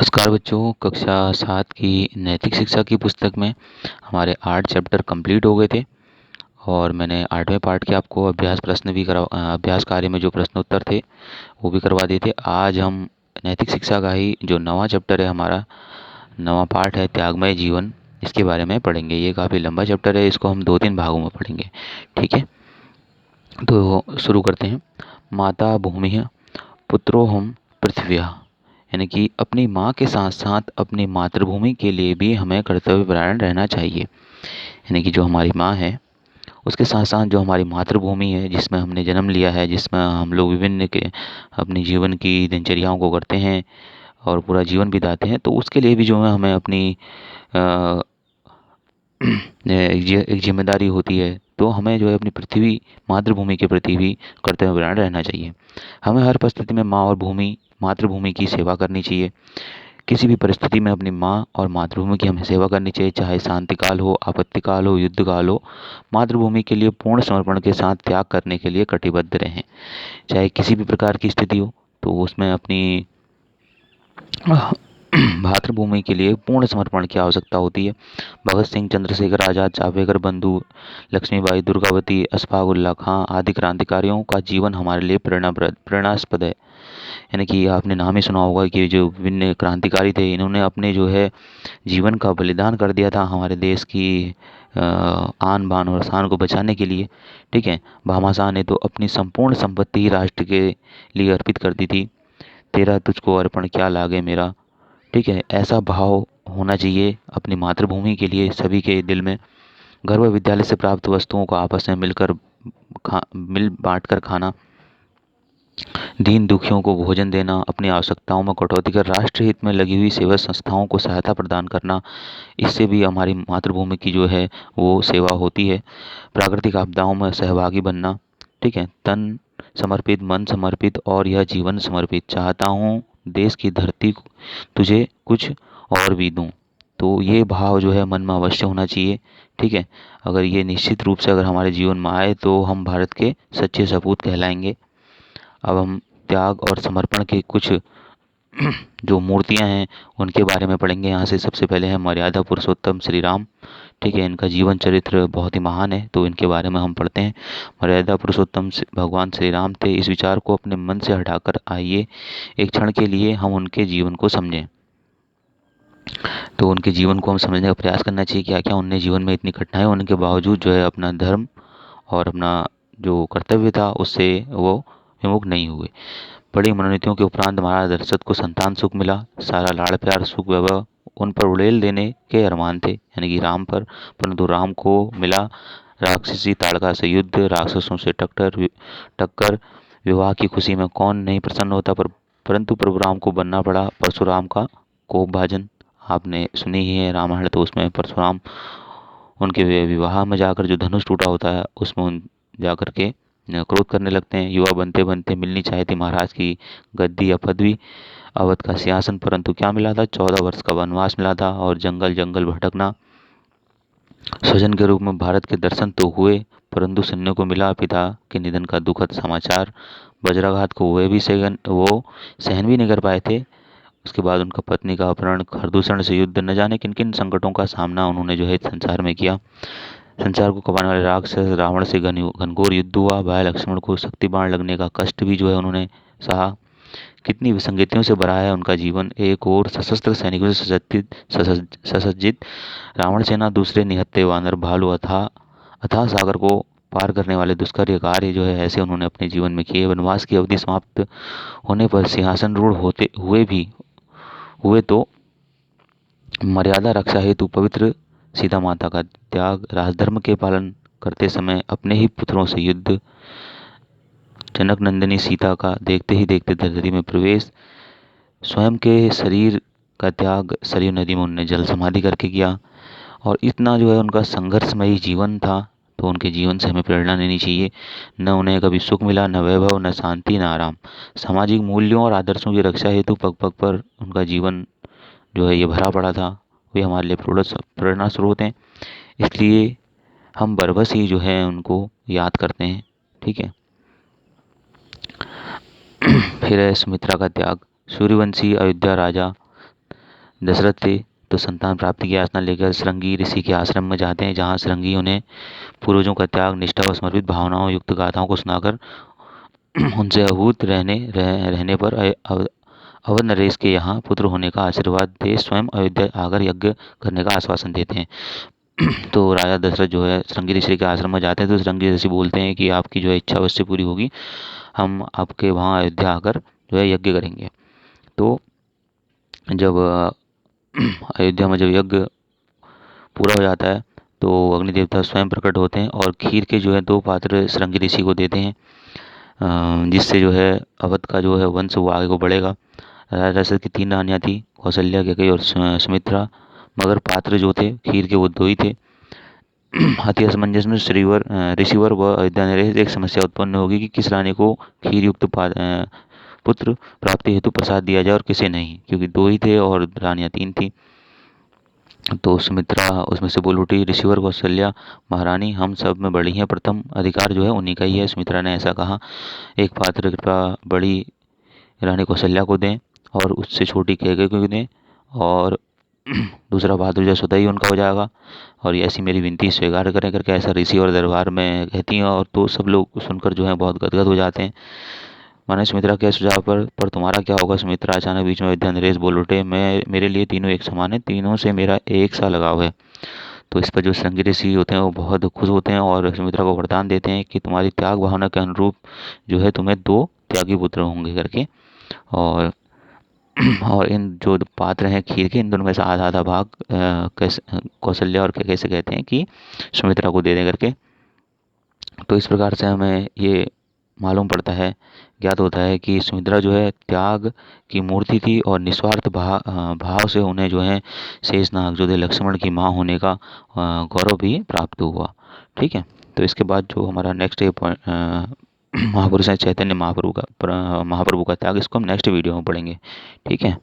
नमस्कार बच्चों, कक्षा 7 की नैतिक शिक्षा की पुस्तक में हमारे 8 चैप्टर कंप्लीट हो गए थे और मैंने 8वें पार्ट के आपको अभ्यास प्रश्न भी अभ्यास कार्य में जो प्रश्न उत्तर थे वो भी करवा दिए थे। आज हम नैतिक शिक्षा का ही जो नवा चैप्टर है, हमारा नवा पार्ट है त्यागमय जीवन, इसके बारे में पढ़ेंगे। ये काफ़ी लंबा चैप्टर है, इसको हम 2-3 भागों में पढ़ेंगे। ठीक है, तो शुरू करते हैं। माता भूमिः पुत्रोऽहं पृथिव्याः, यानी कि अपनी माँ के साथ साथ अपनी मातृभूमि के लिए भी हमें कर्तव्यपरायण रहना चाहिए। यानी कि जो हमारी माँ है उसके साथ साथ जो हमारी मातृभूमि है, जिसमें हमने जन्म लिया है, जिसमें हम लोग विभिन्न के अपनी जीवन की दिनचर्याओं को करते हैं और पूरा जीवन बिताते हैं, तो उसके लिए भी जो है हमें अपनी अ, एक जिम्मेदारी होती है। तो हमें जो है अपनी पृथ्वी मातृभूमि के प्रति भी कर्तव्यपरायण रहना चाहिए। हमें हर परिस्थिति में माँ और भूमि मातृभूमि की सेवा करनी चाहिए। किसी भी परिस्थिति में अपनी माँ और मातृभूमि की हमें सेवा करनी चाहिए, चाहे शांति काल हो, आपत्ति काल हो, युद्ध काल हो। मातृभूमि के लिए पूर्ण समर्पण के साथ त्याग करने के लिए कटिबद्ध रहें। चाहे किसी भी प्रकार की स्थिति हो, तो उसमें अपनी मातृभूमि के लिए पूर्ण समर्पण की आवश्यकता होती है। भगत सिंह, चंद्रशेखर आज़ाद, चापेकर बंधु, लक्ष्मीबाई, दुर्गावती, अशफाक खां आदि क्रांतिकारियों का जीवन हमारे लिए प्रेरणास्पद है। यानी कि आपने नाम ही सुना होगा कि जो विभिन्न क्रांतिकारी थे, इन्होंने अपने जो है जीवन का बलिदान कर दिया था हमारे देश की आन बान और शान को बचाने के लिए। ठीक है, भामाशाह ने तो अपनी संपूर्ण संपत्ति ही राष्ट्र के लिए अर्पित कर दी थी। तेरा तुझको अर्पण क्या लागे मेरा। ठीक है, ऐसा भाव होना चाहिए अपनी मातृभूमि के लिए सभी के दिल में। घर व विद्यालय से प्राप्त वस्तुओं को आपस में मिल बांट कर खाना, दीन दुखियों को भोजन देना, अपनी आवश्यकताओं में कटौती कर राष्ट्र हित में लगी हुई सेवा संस्थाओं को सहायता प्रदान करना, इससे भी हमारी मातृभूमि की जो है वो सेवा होती है। प्राकृतिक आपदाओं में सहभागी बनना। ठीक है, तन समर्पित, मन समर्पित और यह जीवन समर्पित, चाहता हूँ देश की धरती तुझे कुछ और भी दूँ। तो ये भाव जो है मन में अवश्य होना चाहिए। ठीक है, अगर ये निश्चित रूप से अगर हमारे जीवन में आए तो हम भारत के सच्चे सपूत कहलाएंगे। अब हम त्याग और समर्पण के कुछ जो मूर्तियां हैं उनके बारे में पढ़ेंगे। यहाँ से सबसे पहले है मर्यादा पुरुषोत्तम श्री राम। ठीक है, इनका जीवन चरित्र बहुत ही महान है, तो इनके बारे में हम पढ़ते हैं। मर्यादा पुरुषोत्तम भगवान श्री राम थे। इस विचार को अपने मन से हटाकर आइए एक क्षण के लिए हम उनके जीवन को समझें। तो उनके जीवन को हम समझने का प्रयास करना चाहिए। क्या क्या उनने जीवन में इतनी कठिनाई होने के बावजूद जो है अपना धर्म और अपना जो कर्तव्य था उससे वो विमुख नहीं हुए। बड़ी मनोनीतियों के उपरांत महाराज दशरथ को संतान सुख मिला। सारा लाड़ प्यार सुख वैभव उन पर उड़ेल देने के अरमान थे, यानी कि राम पर, परंतु राम को मिला राक्षसी ताड़का से युद्ध, राक्षसों से टक्कर। विवाह की खुशी में कौन नहीं प्रसन्न होता, परंतु प्रभु राम को बनना पड़ा परशुराम का कोप भाजन। आपने सुनी ही है रामायण, तो उसमें परशुराम उनके विवाह में जाकर जो धनुष टूटा होता है उसमें जाकर के क्रोध करने लगते हैं। युवा बनते बनते मिलनी चाहिए थी महाराज की गद्दी या पदवी, अवध का सिंहासन, परंतु क्या मिला था, 14 वर्ष का वनवास मिला था और जंगल जंगल भटकना। स्वजन के रूप में भारत के दर्शन तो हुए, परंतु सुनने को मिला पिता के निधन का दुखद समाचार। वज्राघात को वो सहन भी नहीं कर पाए थे। उसके बाद उनका पत्नी का अपहरण, खरदूषण से युद्ध, न जाने किन किन संकटों का सामना उन्होंने जो है संसार में किया। संसार को कमाने वाले राक्षस रावण से घनघोर युद्ध हुआ। भाई लक्ष्मण को शक्ति बाण लगने का कष्ट भी जो है उन्होंने सहा। कितनी विसंगतियों से भरा है उनका जीवन। एक और सशस्त्र सैनिकों से सुसज्जित रावण सेना, दूसरे निहत्थे वानर भालू, अथाह सागर को पार करने वाले दुष्कर कार्य जो है ऐसे उन्होंने अपने जीवन में किए। वनवास की अवधि समाप्त होने पर सिंहासन रूढ़ होते हुए तो मर्यादा रक्षा हेतु पवित्र सीता माता का त्याग, राजधर्म के पालन करते समय अपने ही पुत्रों से युद्ध, जनक नंदिनी सीता का देखते ही देखते धरती में प्रवेश, स्वयं के शरीर का त्याग सरयू नदी में उन्होंने जल समाधि करके किया। और इतना जो है उनका संघर्षमयी जीवन था, तो उनके जीवन से हमें प्रेरणा लेनी चाहिए। न उन्हें कभी सुख मिला, न वैभव, न शांति, न आराम। सामाजिक मूल्यों और आदर्शों की रक्षा हेतु पग पग पर उनका जीवन जो है ये भरा पड़ा था। वे हमारे लिए प्रेरणा स्रोत हैं, इसलिए हम बरबस ही जो है उनको याद करते हैं। ठीक है, फिर है सुमित्रा का त्याग। सूर्यवंशी अयोध्या राजा दशरथ थे तो संतान प्राप्ति की आसना लेकर श्रृंगी ऋषि के आश्रम में जाते हैं, जहाँ श्रृंगी उन्हें पूर्वजों का त्याग, निष्ठा और समर्पित भावनाओं युक्त गाथाओं को सुनाकर उनसे अभूत रहने पर अवध नरेश के यहाँ पुत्र होने का आशीर्वाद दे स्वयं अयोध्या आकर यज्ञ करने का आश्वासन देते हैं। तो राजा दशरथ जो है श्रृंगी ऋषि के आश्रम में जाते हैं, तो श्रृंगी ऋषि बोलते हैं कि आपकी जो है इच्छा अवश्य पूरी होगी, हम आपके वहाँ अयोध्या आकर जो है यज्ञ करेंगे। तो जब अयोध्या में जब यज्ञ पूरा हो जाता है तो अग्नि देवता स्वयं प्रकट होते हैं और खीर के जो है 2 पात्र श्रृंगी ऋषि को देते हैं, जिससे जो है अवध का जो है वंश वो आगे को बढ़ेगा। राजा दशरथ की 3 रानियाँ थी, कौशल्या, कैकेयी और सुमित्रा, मगर पात्र जो थे खीर के वो 2 ही थे। अति असमंजस में ऋषिवर व अयोध्या नरेश एक समस्या उत्पन्न होगी कि किस रानी को खीर युक्त पुत्र प्राप्ति हेतु प्रसाद दिया जाए और किसे नहीं, क्योंकि 2 ही थे और रानियाँ 3 थी। तो सुमित्रा उसमें से बोल उठी, ऋषिवर कौशल्या महारानी हम सब में बड़ी हैं, प्रथम अधिकार जो है उन्हीं का ही है। सुमित्रा ने ऐसा कहा, एक पात्र कृपा बड़ी रानी कौशल्या को दें और उससे छोटी कैकेयी को दें, और दूसरा पात्र जो स्वतः ही उनका हो जाएगा, और ये ऐसी मेरी विनती स्वीकार करें करके ऐसा ऋषि और दरबार में कहती हैं। और तो सब लोग सुनकर जो है बहुत गदगद हो जाते हैं। माने सुमित्रा के सुझाव पर तुम्हारा क्या होगा? सुमित्रा अचानक बीच में अयोध्या नरेश बोल उठे, मेरे लिए तीनों एक समान है, तीनों से मेरा एक सा लगाव है। तो इस पर जो श्रृंगी ऋषि होते हैं वो बहुत खुश होते हैं और सुमित्रा को वरदान देते हैं कि तुम्हारी त्याग भावना के अनुरूप जो है तुम्हें 2 त्यागी पुत्र होंगे करके। और और इन जो पात्र हैं खीर के, इन दोनों में से आधा आधा भाग कौशल्या और कैसे कहते हैं कि सुमित्रा को दे दें करके। तो इस प्रकार से हमें ये मालूम पड़ता है, ज्ञात होता है कि सुमित्रा जो है त्याग की मूर्ति थी और निस्वार्थ भाव से उन्हें जो है शेषनाग जो थे लक्ष्मण की माँ होने का गौरव भी प्राप्त हुआ। ठीक है, तो इसके बाद जो हमारा नेक्स्ट महापुरुष है चैतन्य महाप्रभु का त्याग, इसको हम नेक्स्ट वीडियो में पढ़ेंगे। ठीक है।